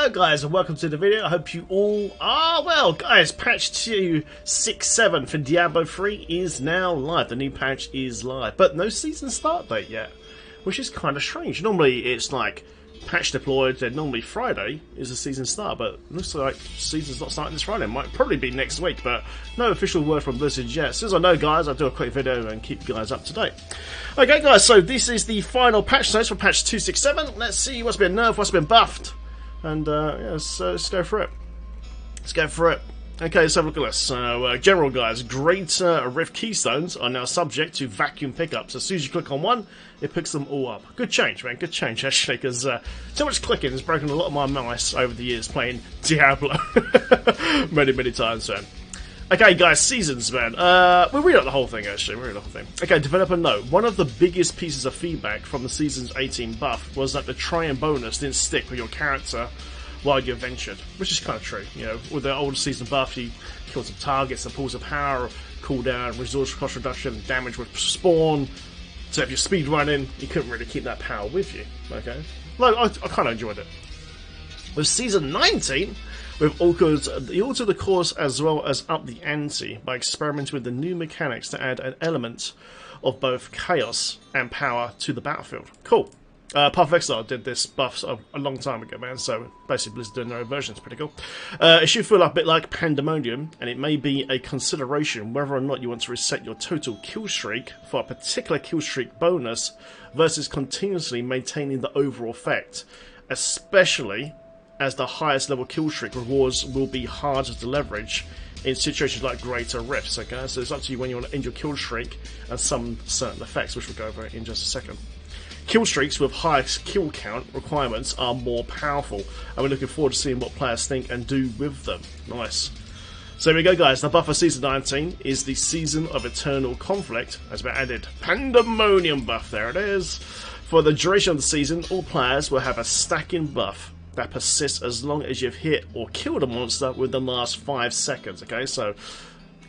Hello guys and welcome to the video. I hope you all are well. Guys, patch 2.6.7 for Diablo 3 is now live. The new patch is live, but no season start date yet, which is kind of strange. Normally it's like patch deployed, then normally Friday is the season start, but looks like season's not starting this Friday. It might probably be next week, but no official word from Blizzard yet. As soon as I know, guys, I'll do a quick video and keep you guys up to date. Okay guys, so this is the final patch notes for patch 2.6.7. Let's see what's been nerfed, what's been buffed. And yeah, so let's go for it. Let's go for it. Okay, let's have a look at this. So, general guys, greater Rift keystones are now subject to vacuum pickups. As soon as you click on one, it picks them all up. Good change, man. Good change, actually, because so much clicking has broken a lot of my mice over the years playing Diablo. many times, man. Okay, guys, seasons, man. We'll read out the whole thing, actually. We'll read out the whole thing. Okay, developer note. One of the biggest pieces of feedback from the Seasons 18 buff was that the try-and bonus didn't stick with your character while you ventured, which is kind of true. You know, with the older season buff, you kill some targets, some pools of power, cooldown, resource cost reduction, damage with spawn. So if you're speed running, you couldn't really keep that power with you. Okay, like I kind of enjoyed it. With season 19, we've altered the course as well as up the ante by experimenting with the new mechanics to add an element of both chaos and power to the battlefield. Cool. Path of Exile did this buff a long time ago, man, so basically Blizzard doing their own version. It's pretty cool. It should feel a bit like Pandemonium, and it may be a consideration whether or not you want to reset your total kill streak for a particular kill streak bonus versus continuously maintaining the overall effect, especially as the highest level kill streak rewards will be harder to leverage in situations like greater rifts. Okay, so it's up to you when you want to end your kill streak and some certain effects, which we'll go over in just a second. Kill streaks with high kill count requirements are more powerful, and we're looking forward to seeing what players think and do with them. Nice. So here we go, guys. The buff for Season 19 is the Season of Eternal Conflict, has been added. Pandemonium buff, there it is. For the duration of the season, all players will have a stacking buff that persists as long as you've hit or killed a monster within the last 5 seconds. Okay, so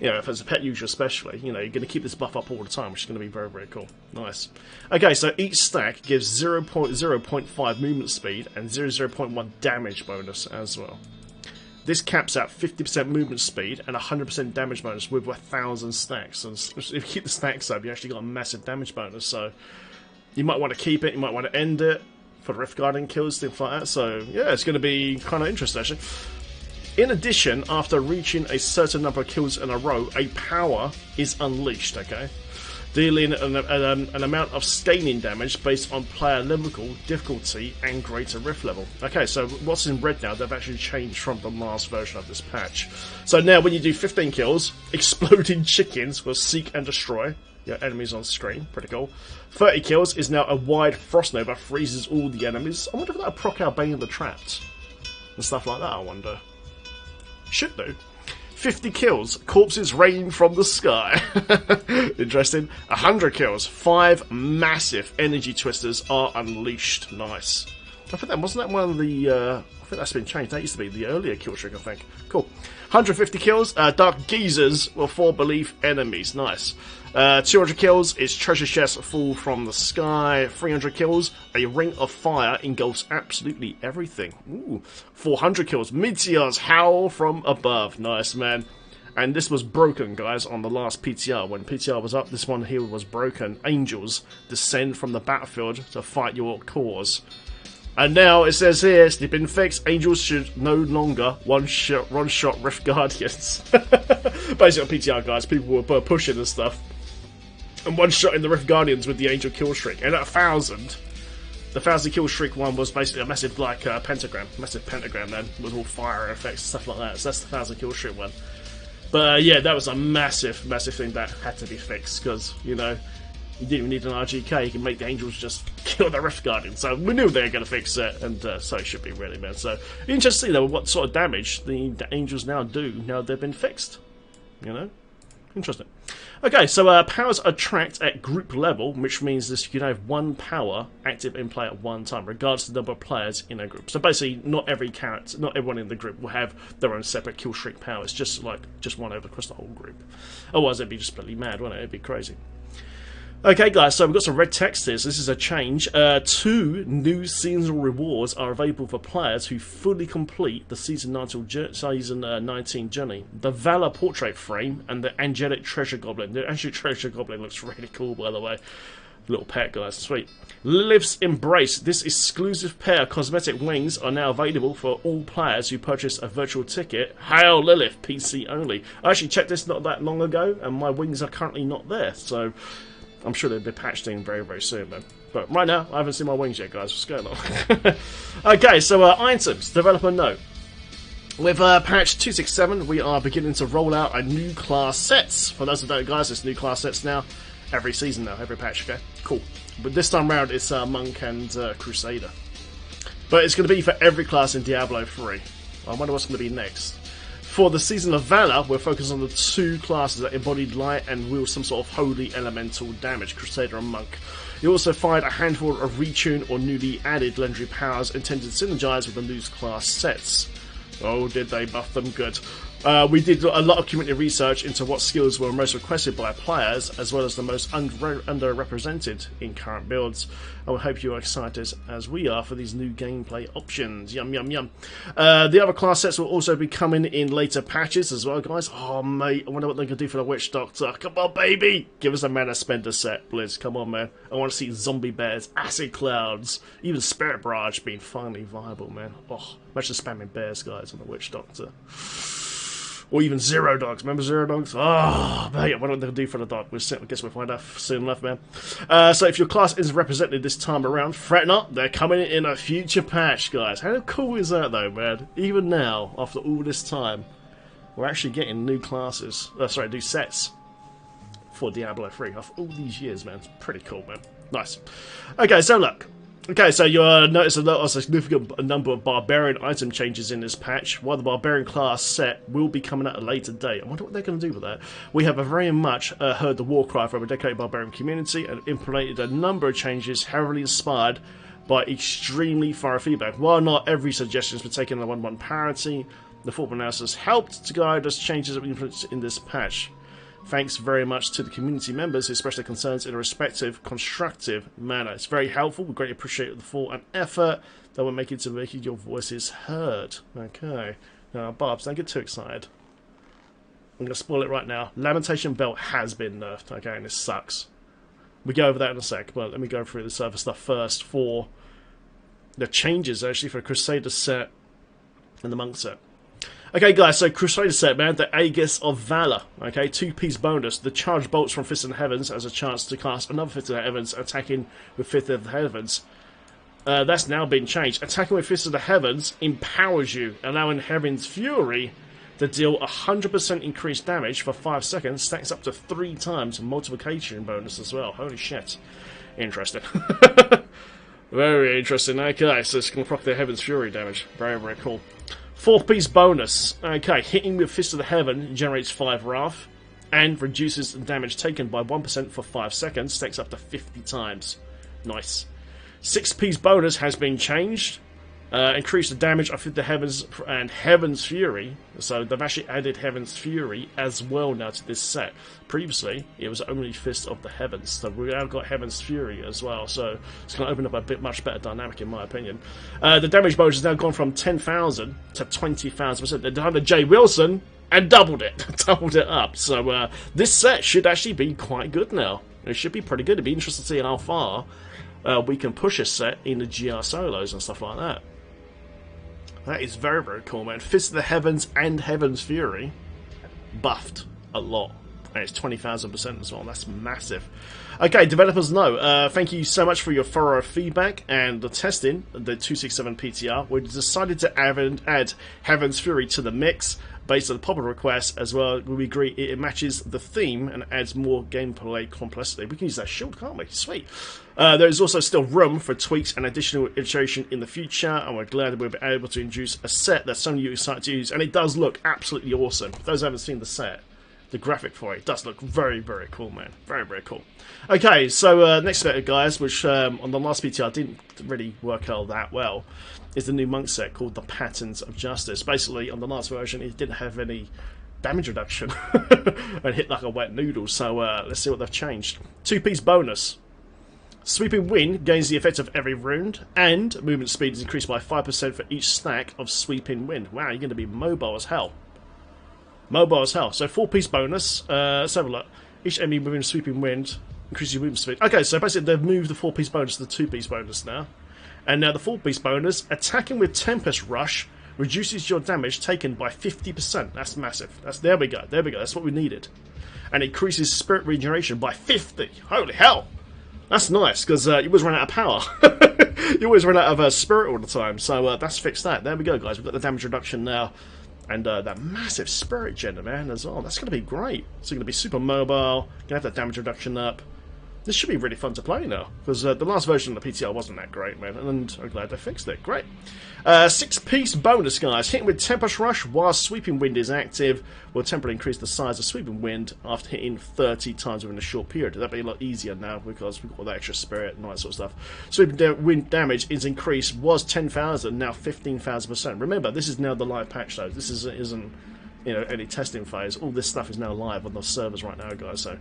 you know, if it's a pet user especially, you know, you're going to keep this buff up all the time, which is going to be very cool. Nice. Okay, so each stack gives 0.5 movement speed and 0.1 damage bonus as well. This caps out 50% movement speed and 100% damage bonus with 1,000 stacks. And if you keep the stacks up, you actually got a massive damage bonus. So you might want to keep it, you might want to end it for the Rift Guardian kills, things like that. So yeah, it's going to be kind of interesting actually. In addition, after reaching a certain number of kills in a row, a power is unleashed, okay? Dealing an amount of scaling damage based on player level, difficulty, and greater rift level. Okay, so what's in red now, they've actually changed from the last version of this patch. So now when you do 15 kills, exploding chickens will seek and destroy your enemies on screen. Pretty cool. 30 kills is now a wide frost nova, freezes all the enemies. I wonder if that'll proc out Bane of the Trapped and stuff like that, I wonder. Should do. 50 kills, corpses rain from the sky. Interesting. 100 kills, 5 massive energy twisters are unleashed. Nice. I think that wasn't that one of the. I think that's been changed. That used to be the earlier kill streak, I think. Cool. 150 kills, dark geezers will fall beneath enemies. Nice. 200 kills is treasure chests fall from the sky. 300 kills, a ring of fire engulfs absolutely everything. Ooh. 400 kills, meteors howl from above. Nice, man. And this was broken, guys, on the last PTR. When PTR was up, this one here was broken. Angels descend from the battlefield to fight your cause. And now it says here, it's been fixed. Angels should no longer one-shot Rift Guardians. Basically on PTR, guys, people were pushing and stuff. And one-shotting the Rift Guardians with the Angel kill streak. And at 1,000, the 1,000 kill streak one was basically a massive, like, pentagram. Massive pentagram then, with all fire effects and stuff like that. So that's the 1,000 kill streak one. But yeah, that was a massive thing that had to be fixed. Because, you know, you didn't even need an RGK, you can make the Angels just kill the Rift Guardian. So we knew they were going to fix it, and so it should be really, man. So interesting to see, though, what sort of damage the Angels now do now they've been fixed. You know? Interesting. Okay, so powers are tracked at group level, which means this you can have one power active in play at one time, regardless of the number of players in a group. So basically, not every character, not everyone in the group will have their own separate kill streak powers, just one over across the whole group. Otherwise, it'd be just bloody mad, wouldn't it? It'd be crazy. Okay, guys, so we've got some red text here, so this is a change. 2 new seasonal rewards are available for players who fully complete the Season 19 journey. The Valor Portrait Frame and the Angelic Treasure Goblin. The Angelic Treasure Goblin looks really cool, by the way. Little pet, guys, sweet. Lilith's Embrace. This exclusive pair of cosmetic wings are now available for all players who purchase a virtual ticket. Hail Lilith, PC only. I actually checked this not that long ago, and my wings are currently not there, so I'm sure they'll be patched in very, very soon, man. But right now, I haven't seen my wings yet, guys. What's going on? Okay, so items. Developer note. With patch 267, we are beginning to roll out a new class sets. For those who don't know, guys, it's new class sets now. Every season now, every patch, okay? Cool. But this time round, it's Monk and Crusader. But it's going to be for every class in Diablo 3. I wonder what's going to be next. For the Season of Valor, we're focused on the 2 classes that embodied light and wield some sort of holy elemental damage, Crusader and Monk. You also find a handful of retune or newly added legendary powers intended to synergize with the new class sets. Oh, did they buff them good. We did a lot of community research into what skills were most requested by players, as well as the most underrepresented in current builds. I would hope you are excited as we are for these new gameplay options. Yum, yum, yum. The other class sets will also be coming in later patches as well, guys. Oh, mate, I wonder what they're going to do for the Witch Doctor. Come on, baby! Give us a Mana Spender set, Blizz. Come on, man. I want to see zombie bears, acid clouds, even Spirit Barrage being finally viable, man. Oh, imagine spamming bears, guys, on the Witch Doctor. Or even Zero Dogs. Remember Zero Dogs? Oh, mate, what are they going to do for the dog? I guess we'll find out soon enough, man. So if your class isn't represented this time around, fret not. They're coming in a future patch, guys. How cool is that, though, man? Even now, after all this time, we're actually getting new classes. New sets for Diablo 3 after all these years, man. It's pretty cool, man. Nice. Okay, so look. Okay, so you'll notice a significant number of Barbarian item changes in this patch. While the Barbarian class set will be coming at a later date. I wonder what they're going to do with that. We have very much heard the war cry from a dedicated Barbarian community and implemented a number of changes heavily inspired by extremely thorough feedback. While not every suggestion has been taken on 1-1 parity, the full analysis helped to guide us changes that we implemented in this patch. Thanks very much to the community members who expressed their concerns in a respective, constructive manner. It's very helpful. We greatly appreciate the thought and effort that we're making to making your voices heard. Okay. Now, Barbs, don't get too excited. I'm going to spoil it right now. Lamentation Belt has been nerfed, okay, and this sucks. We'll go over that in a sec, but let me go through this other stuff first for the changes, actually, for the Crusader set and the Monk set. Okay, guys, so Crusader set, man, the Aegis of Valor. Okay, 2-piece bonus. The charged bolts from Fist of the Heavens has a chance to cast another Fist of the Heavens, attacking with Fist of the Heavens. That's now been changed. Attacking with Fist of the Heavens empowers you, allowing Heaven's Fury to deal 100% increased damage for 5 seconds, stacks up to 3 times multiplication bonus as well. Holy shit. Interesting. Very interesting. Okay, so it's going to proc the Heaven's Fury damage. Very, very cool. 4-piece bonus. Okay, hitting with Fist of the Heaven generates 5 Wrath and reduces the damage taken by 1% for 5 seconds, stacks up to 50 times. Nice. 6-piece bonus has been changed. Increase the damage of the Heavens and Heaven's Fury. So they've actually added Heaven's Fury as well now to this set. Previously, it was only Fist of the Heavens. So we've now got Heaven's Fury as well. So it's going to open up a much better dynamic in my opinion. The damage bonus has now gone from 10,000 to 20,000%. They've done the J. Wilson and doubled it. doubled it up. So this set should actually be quite good now. It should be pretty good. It'd be interesting to see how far we can push a set in the GR solos and stuff like that. That is very, very cool, man. Fist of the Heavens and Heaven's Fury buffed a lot. And it's 20,000% as well. That's massive. Okay, developers know. Thank you so much for your thorough feedback and the testing, the 267 PTR. We decided to add Heaven's Fury to the mix based on the popular request as well. We agree it matches the theme and adds more gameplay complexity. We can use that shield, can't we? Sweet. There is also still room for tweaks and additional iteration in the future, and we're glad that we've been able to introduce a set that some of you are excited to use, and it does look absolutely awesome. For those who haven't seen the set, the graphic for it does look very, very cool, man. Very, very cool. Okay, so next set, guys, which on the last PTR didn't really work out that well, is the new Monk set called the Patterns of Justice. Basically, on the last version, it didn't have any damage reduction and hit like a wet noodle. So let's see what they've changed. 2-piece bonus. Sweeping Wind gains the effect of every wound, and movement speed is increased by 5% for each stack of Sweeping Wind. Wow, you're going to be mobile as hell. Mobile as hell. So 4-piece bonus. Let's have a look. Each enemy moving Sweeping Wind increases your movement speed. Okay, so basically they've moved the 4-piece bonus to the 2-piece bonus now. And now the 4-piece bonus, attacking with Tempest Rush reduces your damage taken by 50%. That's massive. There we go. There we go. That's what we needed. And increases Spirit Regeneration by 50. Holy hell! That's nice, because you always run out of power. You always run out of spirit all the time. So that's fixed that. There we go, guys. We've got the damage reduction now. And that massive spirit gen, man, as well. That's going to be great. So you're going to be super mobile. Going to have that damage reduction up. This should be really fun to play now. Because the last version of the PTR wasn't that great, man. And I'm glad they fixed it. Great. 6-piece bonus, guys. Hitting with Tempest Rush while Sweeping Wind is active will temporarily increase the size of Sweeping Wind after hitting 30 times within a short period. That'll be a lot easier now because we've got all that extra spirit and all that sort of stuff. Sweeping Wind damage is increased. Was 10,000, now 15,000%. Remember, this is now the live patch, though. This isn't any testing phase. All this stuff is now live on the servers right now, guys. So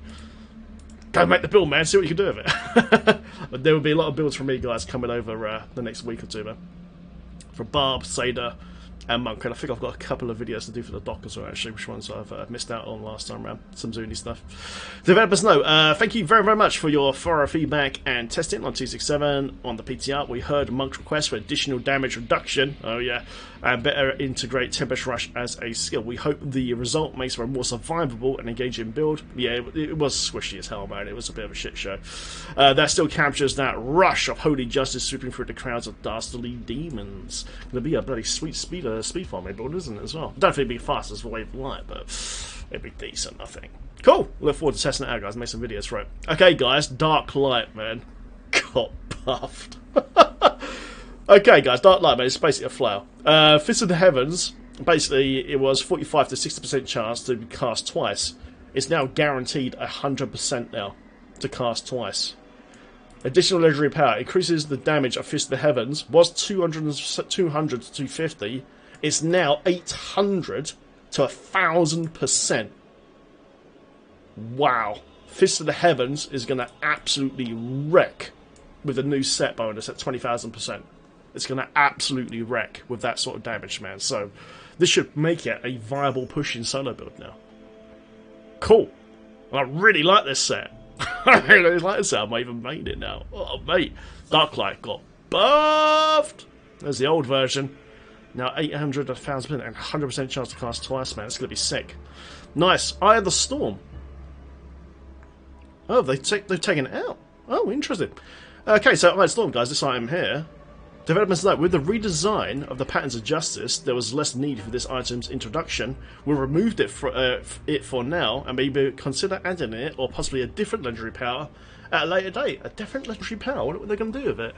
go make the build, man. See what you can do with it. But there will be a lot of builds from me, guys, coming over the next week or two, man. For Barb, Crusader, and Monk. And I think I've got a couple of videos to do for the dock as well, actually, which ones I've missed out on last time around. Some Zuni stuff. Developers know. Thank you very, very much for your thorough feedback and testing on 267 on the PTR. We heard Monk's request for additional damage reduction. Oh, yeah. And better integrate Tempest Rush as a skill. We hope the result makes for a more survivable and engaging build. Yeah, it was squishy as hell, man. It was a bit of a shit show. That still captures that rush of holy justice sweeping through the crowds of dastardly demons. Gonna be a bloody sweet speed farming build, isn't it, as well? I don't think it'd be fast as a Wave of Light, but it'd be decent, I think. Cool. Look forward to testing it out, guys. Make some videos for it. Okay, guys. Dark Light, man. Got buffed. Okay, guys, Dark Light, man, it's basically a flower. Fist of the Heavens, basically, it was 45 to 60% chance to be cast twice. It's now guaranteed 100% now to cast twice. Additional legendary power increases the damage of Fist of the Heavens. Was 200 to 250. It's now 800 to 1,000%. Wow. Fist of the Heavens is going to absolutely wreck with the new set bonus at 20,000%. It's going to absolutely wreck with that sort of damage, man. So this should make it a viable pushing solo build now. Cool. I really like this set. I really like this set. I might even made it now. Oh, mate. Darklight got buffed. There's the old version. Now 800, 1,000%, and 100% chance to cast twice, man. It's going to be sick. Nice. Eye of the Storm. Oh, they've taken it out. Oh, interesting. Okay, so Eye of the Storm, guys. This item here. Developments note, with the redesign of the Patterns of Justice, there was less need for this item's introduction. We removed it for now, and maybe consider adding it, or possibly a different legendary power, at a later date. A different legendary power? What are they going to do with it?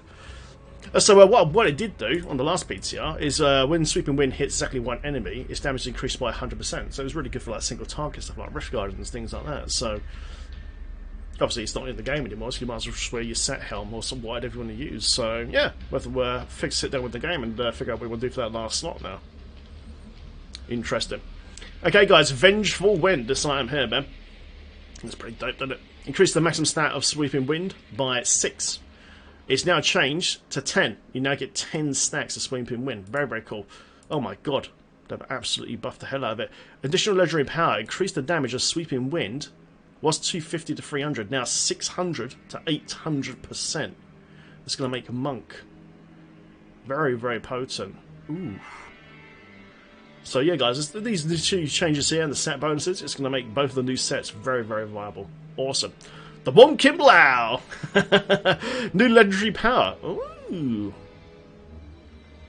So what it did do on the last PTR is when Sweeping Wind hits exactly one enemy, its damage is increased by 100%. So it was really good for like single target stuff like Rift Guardians and things like that. So obviously it's not in the game anymore, so you might as well just wear your set helm or some whatever you want to use. So yeah, we'll have to sit down with the game and figure out what we want to do for that last slot now. Interesting. Okay guys, Vengeful Wind, this item here, man. That's pretty dope, doesn't it? Increase the maximum stat of Sweeping Wind by 6. It's now changed to 10. You now get 10 stacks of Sweeping Wind. Very, very cool. Oh my god. They've absolutely buffed the hell out of it. Additional legendary power. Increase the damage of Sweeping Wind. Was 250 to 300. Now 600 to 800%. It's going to make Monk very, very potent. Ooh. So yeah, guys, these two changes here and the set bonuses, it's going to make both of the new sets very, very viable. Awesome. The Bomb Kimblau! New legendary power. Ooh.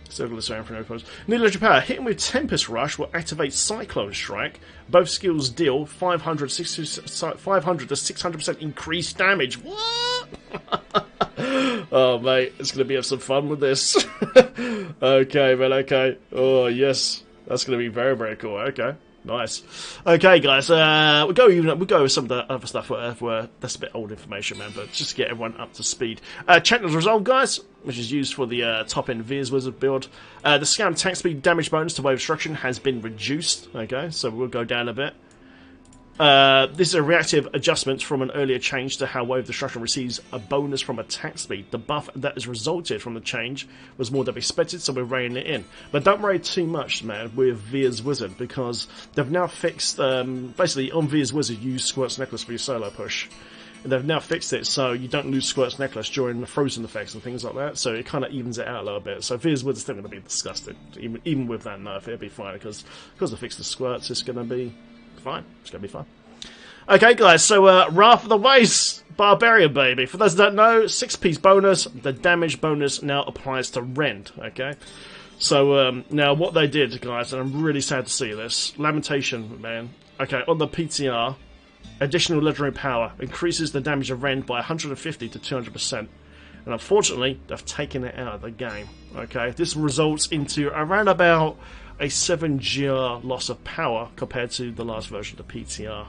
Circle this around for no problems. New legendary power. Hitting with Tempest Rush will activate Cyclone Strike. Both skills deal 500 to 600% increased damage. What? Oh, mate. It's going to be have some fun with this. Okay, man. Okay. Oh, yes. That's going to be very, very cool. Okay. Nice. Okay, guys. We'll go with some of the other stuff where that's a bit old information, man. But just to get everyone up to speed. Chandler's Resolve, guys, which is used for the top end Veers Wizard build. The scout attack speed damage bonus to wave destruction has been reduced. Okay, so we'll go down a bit. This is a reactive adjustment from an earlier change to how wave destruction receives a bonus from attack speed. The buff that has resulted from the change was more than expected, so we're reining it in. But don't worry too much, man, with Veers Wizard, because they've now fixed, basically on Veers Wizard you use Squirt's Necklace for your solo push. And they've now fixed it so you don't lose Squirt's Necklace during the frozen effects and things like that, so it kind of evens it out a little bit. So Veers Wizard's still going to be disgusting, even with that nerf, it'll be fine, because they fixed the Squirts, it's going to be fine. It's going to be fine. Okay, guys, so Wrath of the Waste, Barbarian, baby. For those that don't know, 6-piece bonus. The damage bonus now applies to Rend, okay? So, now what they did, guys, and I'm really sad to see this. Lamentation, man. Okay, on the PTR, additional legendary power increases the damage of Rend by 150 to 200%. And unfortunately, they've taken it out of the game, okay? This results into around about a 7 GR loss of power compared to the last version of the PTR.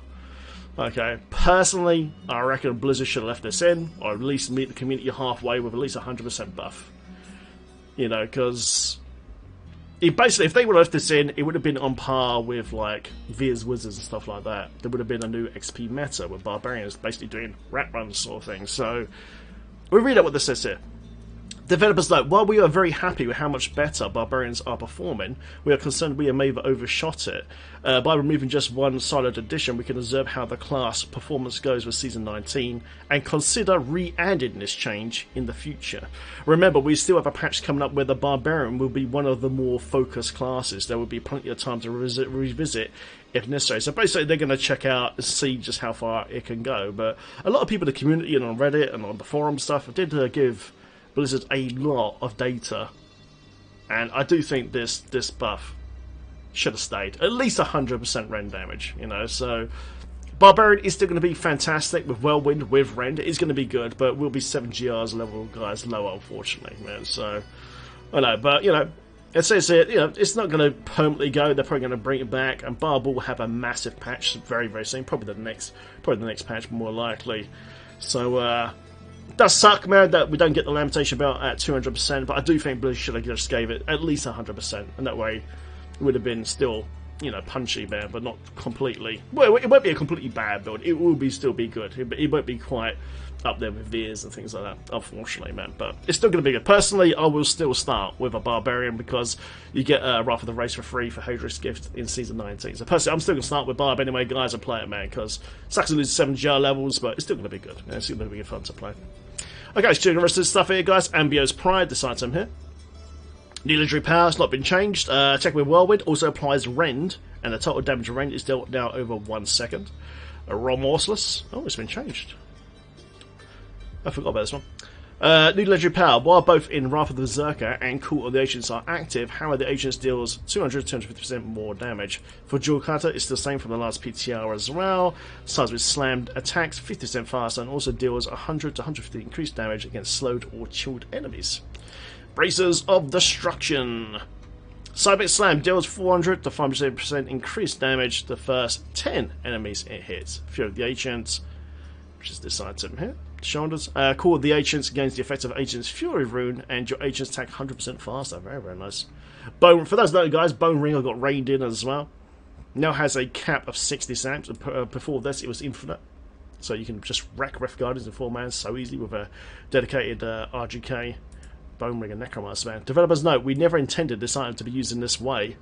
Okay, personally, I reckon Blizzard should have left this in, or at least meet the community halfway with at least 100% buff. You know, because basically, if they would have left this in, it would have been on par with like Veers Wizards and stuff like that. There would have been a new XP meta with Barbarians basically doing rat runs sort of thing. So, we'll read out what this says here. Developers note, while we are very happy with how much better Barbarians are performing, we are concerned we may have overshot it. By removing just one solid addition, we can observe how the class performance goes with Season 19, and consider re-adding this change in the future. Remember, we still have a patch coming up where the Barbarian will be one of the more focused classes. There will be plenty of time to revisit if necessary. So basically they're going to check out and see just how far it can go. But a lot of people in the community and on Reddit and on the forum stuff did give Blizzard a lot of data, and I do think this buff should have stayed at least 100% Rend damage, you know. So Barbarian is still going to be fantastic with Whirlwind, with Rend. It is going to be good, but will be 7 GRs level guys lower, unfortunately, man. So I know, but you know, it says here, you know, it's not going to permanently go. They're probably going to bring it back, and Barb will have a massive patch very, very soon. Probably the next patch, more likely. So it does suck, man, that we don't get the Lamentation Belt at 200%, but I do think Blizzard should have just gave it at least 100%, and that way it would have been still, you know, punchy there, but not completely. Well, it won't be a completely bad build. It will still be good. It won't be quite up there with Veers and things like that, unfortunately, man. But it's still going to be good. Personally, I will still start with a Barbarian because you get Wrath of the Race for free for Hadrian's Gift in Season 19. So personally, I'm still going to start with Barb anyway, guys, and play it, man, because sucks to lose 7 GR levels, but it's still going to be good. Yeah, it's still going to be fun to play. Okay, let's do the rest of the stuff here, guys. Ambio's Pride, this item here. New legendary power has not been changed. Check with Whirlwind also applies Rend, and the total damage of Rend is dealt now over 1 second. Remorseless. Oh, it's been changed. I forgot about this one. New legendary power. While both in Wrath of the Berserker and Cult of the Ancients are active, Hammer the Ancients deals 200-250% more damage. For Jewel Cutter, it's the same from the last PTR as well. Size with slammed attacks 50% faster, and also deals 100-150 increased damage against slowed or chilled enemies. Bracers of Destruction. Cyber Slam deals 400-500% increased damage to the first 10 enemies it hits. Fury of the Ancients, which is this item here. Shoulders. Call the Ancients against the effect of Ancient's Fury Rune, and your Ancients attack 100% faster. Very, very nice. Bone. For those know, guys, Bone Ring I got reined in as well. Now has a cap of 60 saps. Before this, it was infinite. So you can just wreck Rift Guardians in 4 man so easily with a dedicated RGK Bone Ring and Necromancer, man. Developers note, we never intended this item to be used in this way,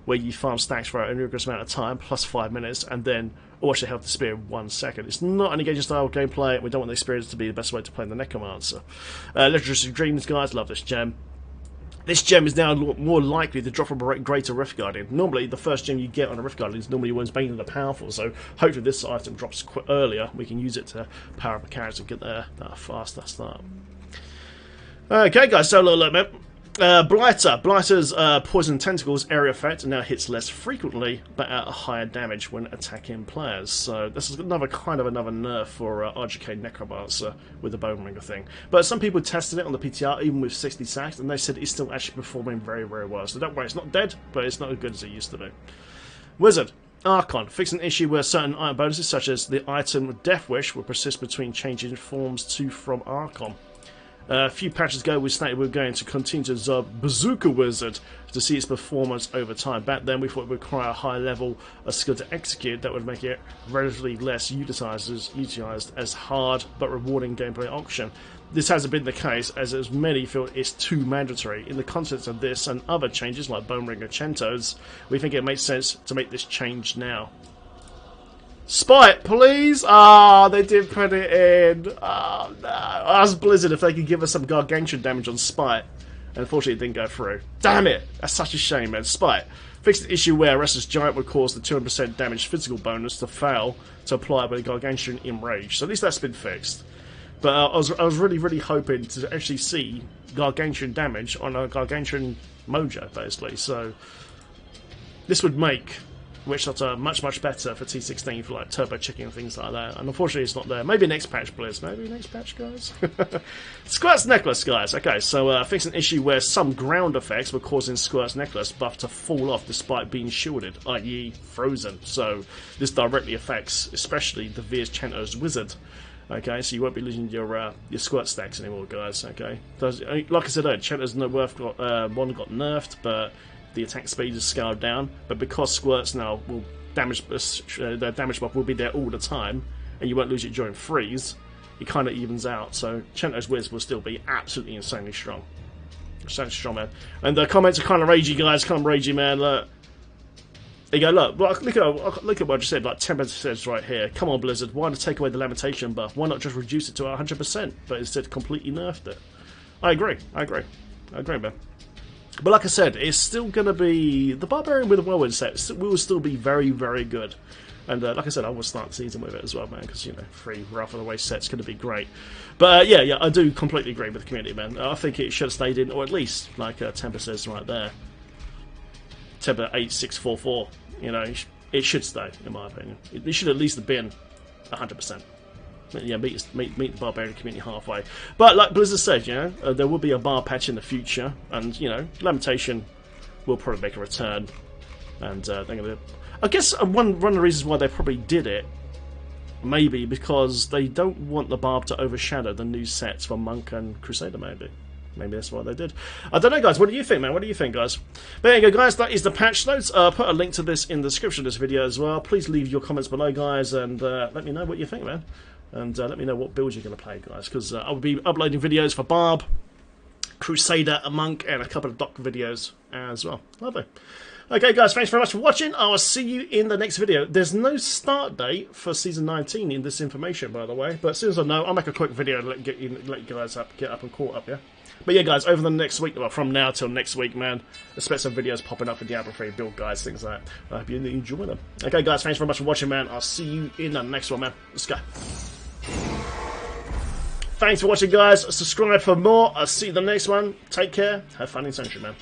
where you farm stacks for an rigorous amount of time, plus 5 minutes, and then watch the health to spear in 1 second. It's not an engaging style of gameplay, we don't want the experience to be the best way to play the Necromancer. Legendary Dreams, guys, love this gem. This gem is now more likely to drop from a greater Rift Guardian. Normally, the first gem you get on a Rift Guardian is normally one's mainly the powerful, so hopefully this item drops earlier. We can use it to power up a character and get there that faster start. Okay, guys, so look, man. Blighter. Blighter's poison tentacles area effect now hits less frequently, but at a higher damage when attacking players. So this is another nerf for RGK Necromancer with the Bone Ringer thing. But some people tested it on the PTR, even with 60 sacks, and they said it's still actually performing very, very well. So don't worry, it's not dead, but it's not as good as it used to be. Wizard. Archon, fix an issue where certain item bonuses, such as the item Death Wish, will persist between changing forms to from Archon. A few patches ago, we stated we were going to continue to absorb Bazooka Wizard to see its performance over time. Back then, we thought it would require a high level of skill to execute that would make it relatively less utilised as hard but rewarding gameplay option. This hasn't been the case, as many feel it's too mandatory. In the context of this and other changes like Bone Ring and Chentos, we think it makes sense to make this change now. Spite, please! Ah, they did put it in. Oh no. Ask Blizzard if they could give us some gargantuan damage on Spite. Unfortunately, it didn't go through. Damn it! That's such a shame, man. Spite. Fix the issue where Restless Giant would cause the 200% damage physical bonus to fail to apply with Gargantuan Enrage. So at least that's been fixed. But I was really hoping to actually see Gargantuan damage on a Gargantuan Mojo, basically. So this would make Witch Doctor much better for T16 for like Turbo Chicken and things like that. And unfortunately it's not there. Maybe next patch, Blizz. Maybe next patch, guys. Squirt's Necklace, guys. Okay, so fix an issue where some ground effects were causing Squirt's Necklace buff to fall off despite being shielded, i.e. frozen. So this directly affects especially the Veers Chanto's Wizard. Okay, so you won't be losing your Squirt stacks anymore, guys. Okay, like I said, Chanto's one got nerfed, but the attack speed is scaled down, but because Squirts now will their damage buff will be there all the time, and you won't lose it during freeze, it kind of evens out. So Chanto's Wiz will still be absolutely insanely strong. So strong, man. And the comments are kind of ragey, guys. Kind of ragey, man. Look. There you go, look at what I just said, like 10% says right here. Come on, Blizzard, why not take away the Lamentation buff? Why not just reduce it to 100%, but instead completely nerfed it? I agree, man. But like I said, it's still going to be... The Barbarian with a Whirlwind set will still be very good. And like I said, I will start the season with it as well, man, because, you know, 3 Wrath of the Waste set's going to be great. But yeah, I do completely agree with the community, man. I think it should have stayed in, or at least, like 10% right there. Temper 8644, you know, it should stay, in my opinion. It should at least have been 100%. Yeah, meet the Barbarian community halfway. But like Blizzard said, you know, there will be a bar patch in the future, and you know, Lamentation will probably make a return. And they're gonna. I guess one of the reasons why they probably did it, maybe because they don't want the Barb to overshadow the new sets for Monk and Crusader, maybe. Maybe that's what they did. I don't know, guys. What do you think, man? What do you think, guys? But there you go, guys. That is the patch notes. Put a link to this in the description of this video as well. Please leave your comments below, guys, and let me know what you think, man. And let me know what builds you're going to play, guys, because I will be uploading videos for Barb, Crusader, a Monk, and a couple of Doc videos as well. Lovely. Okay, guys, thanks very much for watching. I will see you in the next video. There's no start date for Season 19 in this information, by the way, but as soon as I know, I'll make a quick video and let you guys get up and caught up, yeah? But yeah, guys, over the next week, well, from now till next week, man, expect some videos popping up for Diablo 3 build guides, things like that. I hope you enjoy them. Okay, guys, thanks very much for watching, man. I'll see you in the next one, man. Let's go. Thanks for watching, guys. Subscribe for more. I'll see you in the next one. Take care. Have fun in Century, man.